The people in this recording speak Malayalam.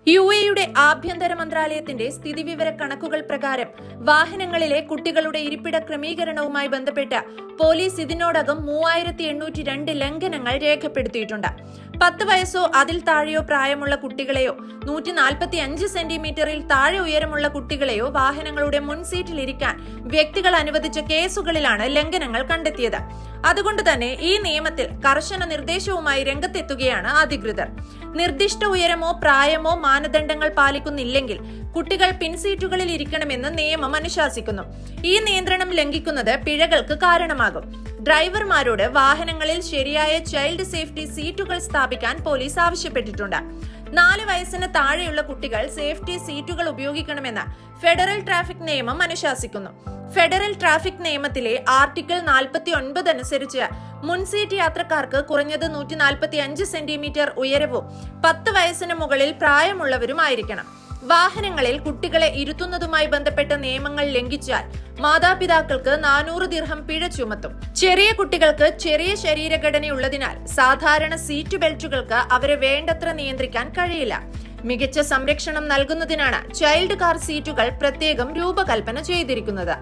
UAEയുടെ ആഭ്യന്തര മന്ത്രാലയത്തിന്റെ സ്ഥിതിവിവര കണക്കുകൾ പ്രകാരം വാഹനങ്ങളിലെ കുട്ടികളുടെ ഇരിപ്പിട ക്രമീകരണവുമായി ബന്ധപ്പെട്ട് പോലീസ് ഇതിനോടകം 3802 ലംഘനങ്ങൾ രേഖപ്പെടുത്തിയിട്ടുണ്ട്. 10 വയസ്സോ അതിൽ താഴെയോ പ്രായമുള്ള കുട്ടികളെയോ 145 സെന്റിമീറ്ററിൽ താഴെ ഉയരമുള്ള കുട്ടികളെയോ വാഹനങ്ങളുടെ മുൻസീറ്റിൽ ഇരിക്കാൻ വ്യക്തികൾ അനുവദിച്ച കേസുകളിലാണ് ലംഘനങ്ങൾ കണ്ടെത്തിയത്. അതുകൊണ്ട് തന്നെ ഈ നിയമത്തിൽ കർശന നിർദ്ദേശവുമായി രംഗത്തെത്തുകയാണ് അധികൃതർ. നിർദ്ദിഷ്ട ഉയരമോ പ്രായമോ മാനദണ്ഡങ്ങൾ പാലിക്കുന്നില്ലെങ്കിൽ കുട്ടികൾ പിൻസീറ്റുകളിൽ ഇരിക്കണമെന്ന് നിയമം അനുശാസിക്കുന്നു. ഈ നിയന്ത്രണം ലംഘിക്കുന്നത് പിഴകൾക്ക് കാരണമാകും. ഡ്രൈവർമാരോട് വാഹനങ്ങളിൽ ശരിയായ ചൈൽഡ് സേഫ്റ്റി സീറ്റുകൾ സ്ഥാപിക്കാൻ പോലീസ് ആവശ്യപ്പെട്ടിട്ടുണ്ട്. 4 വയസ്സിന് താഴെയുള്ള കുട്ടികൾ സേഫ്റ്റി സീറ്റുകൾ ഉപയോഗിക്കണമെന്ന് ഫെഡറൽ ട്രാഫിക് നിയമം അനുശാസിക്കുന്നു. ഫെഡറൽ ട്രാഫിക് നിയമത്തിലെ ആർട്ടിക്കിൾ 49 അനുസരിച്ച് മുൻസീറ്റ് യാത്രക്കാർക്ക് കുറഞ്ഞത് 145 സെന്റിമീറ്റർ ഉയരവും 10 വയസ്സിന് മുകളിൽ പ്രായമുള്ളവരുമായിരിക്കണം. വാഹനങ്ങളിൽ കുട്ടികളെ ഇരുത്തുന്നതുമായി ബന്ധപ്പെട്ട നിയമങ്ങൾ ലംഘിച്ചാൽ മാതാപിതാക്കൾക്ക് 400 ദിർഹം പിഴ ചുമത്തും. ചെറിയ കുട്ടികൾക്ക് ചെറിയ ശരീരഘടനയുള്ളതിനാൽ സാധാരണ സീറ്റ് ബെൽറ്റുകൾക്ക് അവരെ വേണ്ടത്ര നിയന്ത്രിക്കാൻ കഴിയില്ല. മികച്ച സംരക്ഷണം നൽകുന്നതിനാണ് ചൈൽഡ് കാർ സീറ്റുകൾ പ്രത്യേകം രൂപകൽപ്പന ചെയ്തിരിക്കുന്നത്.